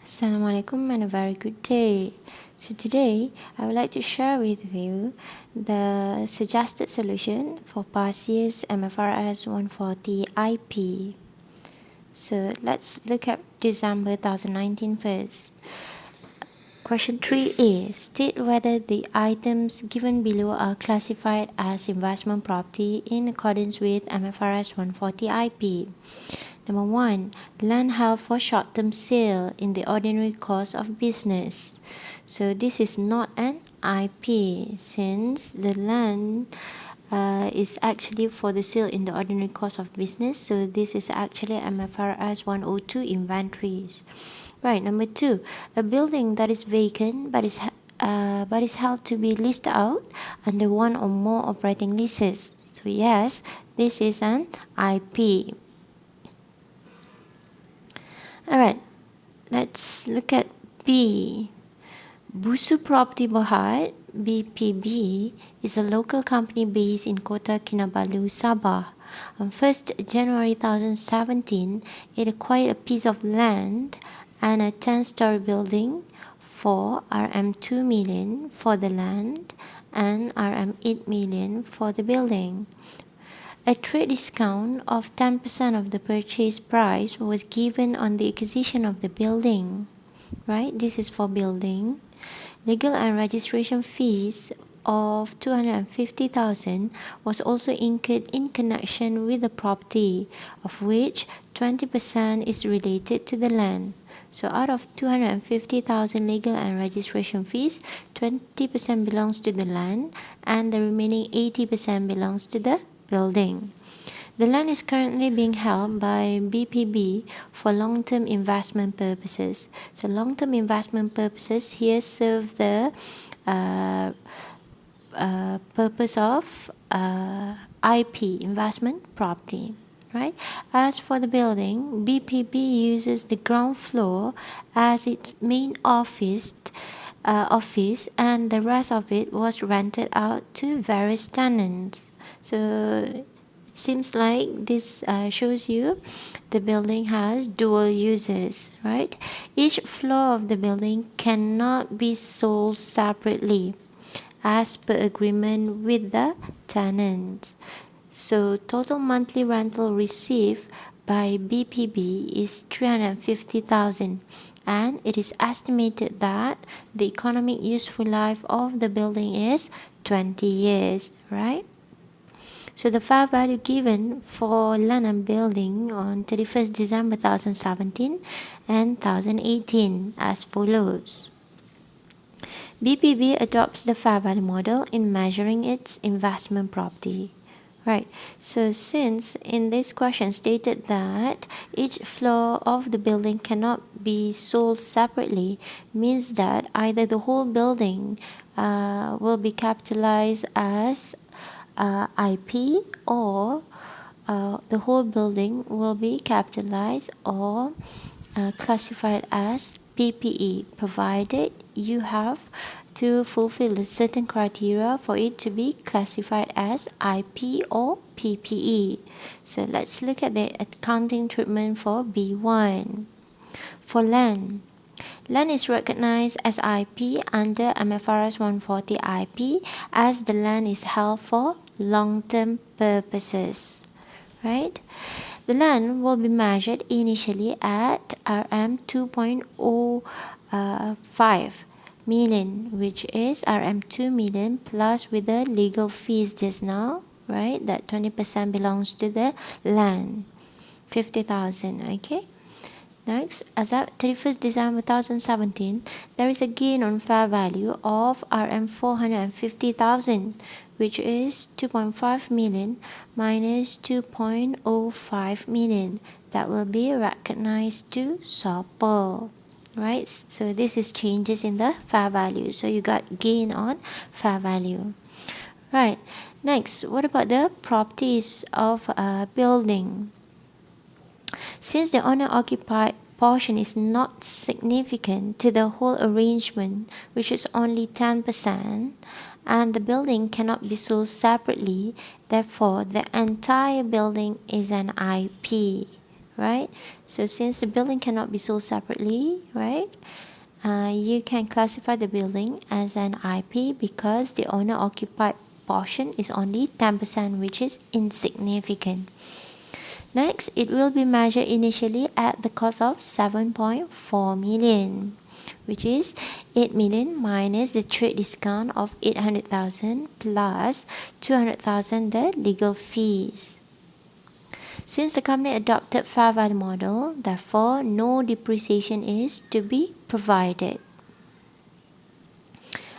Assalamualaikum and a very good day. So today I would like to share with you the suggested solution for past year's MFRS 140 IP. So let's look at December 2019 first. Question 3A. State whether the items given below are classified as investment property in accordance with MFRS 140 IP. Number 1. Land held for short-term sale in the ordinary course of business. So this is not an IP since the land is actually for the sale in the ordinary course of business. So this is actually MFRS 102 inventories. Right, number 2, a building that is vacant but is held to be leased out under one or more operating leases. So yes, this is an IP. Alright, let's look at B. Busu Property Berhad, BPB, is a local company based in Kota Kinabalu, Sabah. On 1st January 2017, it acquired a piece of land and a 10-story building for Rm2 million for the land and Rm8 million for the building. A trade discount of 10% of the purchase price was given on the acquisition of the building. Right? This is for building. Legal and registration fees of 250,000 was also incurred in connection with the property, of which 20% is related to the land. So out of 250,000 legal and registration fees, 20% belongs to the land and the remaining 80% belongs to the building. The land is currently being held by BPB for long-term investment purposes. So long-term investment purposes here serve the purpose of IP, investment property. Right? As for the building, BPB uses the ground floor as its main office and the rest of it was rented out to various tenants. So seems like this shows you the building has dual uses, right? Each floor of the building cannot be sold separately as per agreement with the tenants. So total monthly rental received by BPB is 350,000 and it is estimated that the economic useful life of the building is 20 years, right? So the fair value given for land and building on 31st December 2017 and 2018 as follows. BPB adopts the fair value model in measuring its investment property. Right, so since in this question stated that each floor of the building cannot be sold separately, means that either the whole building will be capitalized as IP or the whole building will be capitalized or classified as PPE, provided you have to fulfill a certain criteria for it to be classified as IP or PPE. So let's look at the accounting treatment for B1. For land, land is recognized as IP under MFRS 140 IP as the land is held for long-term purposes, right? The land will be measured initially at RM 2.05 million, which is RM 2 million plus with the legal fees just now, right? That 20% belongs to the land, 50,000, okay? Next, as at 31st December 2017, there is a gain on fair value of RM 450,000, which is 2.5 million minus 2.05 million. That will be recognized to SOPL. Right? So this is changes in the fair value. So you got gain on fair value. Right. Next, what about the properties of a building? Since the owner-occupied portion is not significant to the whole arrangement, which is only 10%, and the building cannot be sold separately, therefore the entire building is an IP, right? So since the building cannot be sold separately, right, you can classify the building as an IP because the owner occupied portion is only 10%, which is insignificant. Next, it will be measured initially at the cost of 7.4 million, which is 8 million minus the trade discount of 800,000 plus 200,000 the legal fees. Since the company adopted fair value model, therefore no depreciation is to be provided.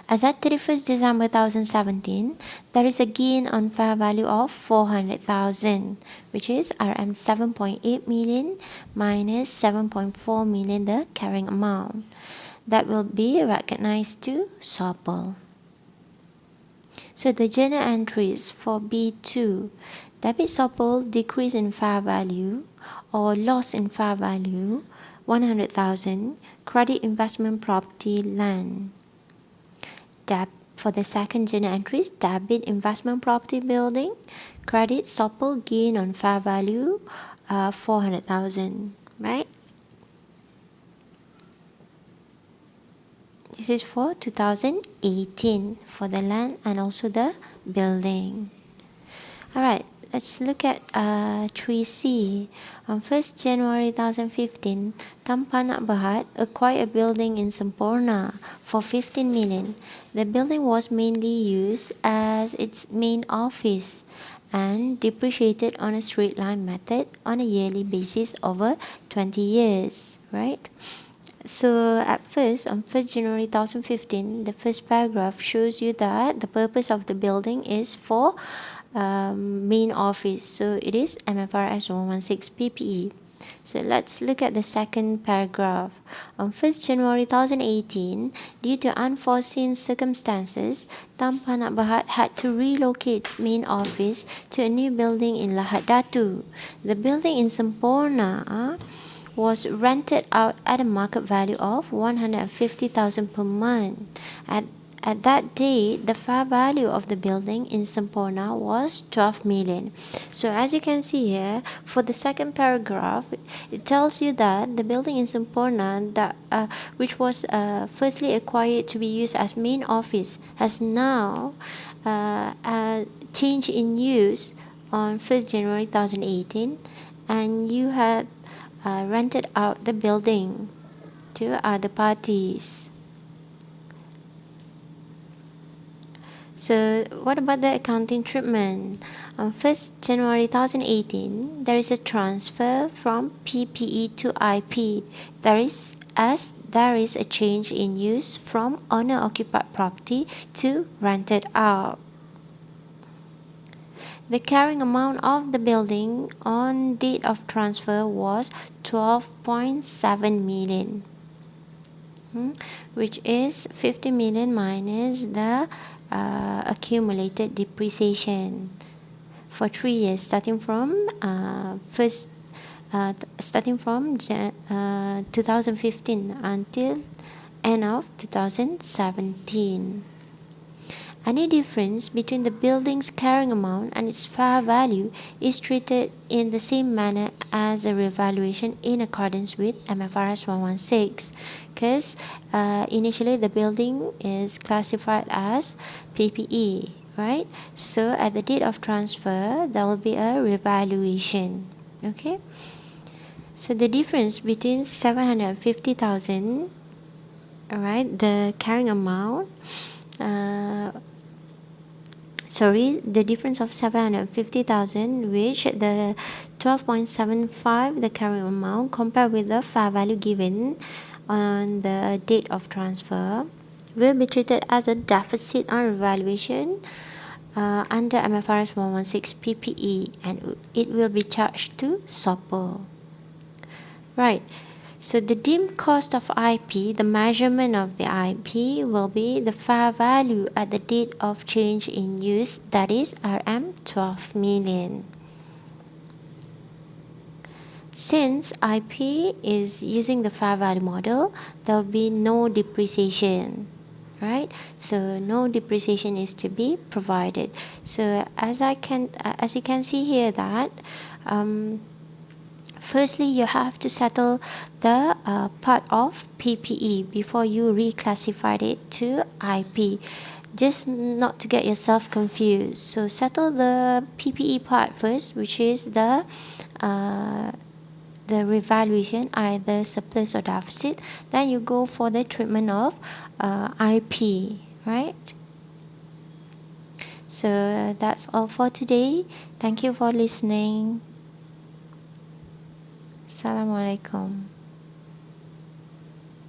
As at 31st December 2017, there is a gain on fair value of 400,000, which is RM 7.8 million minus 7.4 million, the carrying amount. That will be recognized to SOPL. So the journal entries for B2, debit SOPL decrease in fair value or loss in fair value 100,000, credit investment property land. For the second journal entries, debit investment property building, credit SOPL gain on fair value 400,000, right? This is for 2018 for the land and also the building. Alright, let's look at 3C. On 1st January 2015, Tampanak Berhad acquired a building in Semporna for 15 million. The building was mainly used as its main office and depreciated on a straight line method on a yearly basis over 20 years, right? So at first, on 1st January 2015, the first paragraph shows you that the purpose of the building is for main office. So it is MFRS140 PPE. So let's look at the second paragraph. On 1st January 2018, due to unforeseen circumstances, Tampanak Berhad had to relocate its main office to a new building in Lahad Datu. The building in Semporna was rented out at a market value of 150,000 per month. At that date, the fair value of the building in Semporna was 12 million. So as you can see here, for the second paragraph, it tells you that the building in Semporna, which was firstly acquired to be used as main office, has now changed in use on 1st January 2018, and you had rented out the building to other parties. So what about the accounting treatment? On 1st January 2018, there is a transfer from PPE to IP. There is a change in use from owner-occupied property to rented out. The carrying amount of the building on date of transfer was 12.7 million, which is 50 million minus the accumulated depreciation for 3 years, starting from 2015 until end of 2017. Any difference between the building's carrying amount and its fair value is treated in the same manner as a revaluation in accordance with MFRS 116, because initially the building is classified as PPE, right? So at the date of transfer, there will be a revaluation. Okay. So the difference between 750,000, all right, the carrying amount. The difference of 750,000, which the 12.75 the carrying amount compared with the fair value given on the date of transfer, will be treated as a deficit on revaluation under MFRS 116 PPE, and it will be charged to SOPL. Right. So the deemed cost of IP, the measurement of the IP, will be the fair value at the date of change in use, that is RM 12 million. Since IP is using the fair value model, there will be no depreciation, right? So no depreciation is to be provided. So as you can see here that Firstly, you have to settle the part of PPE before you reclassified it to IP. Just not to get yourself confused. So settle the PPE part first, which is the revaluation, either surplus or deficit. Then you go for the treatment of IP, right? So that's all for today. Thank you for listening. Assalamualaikum.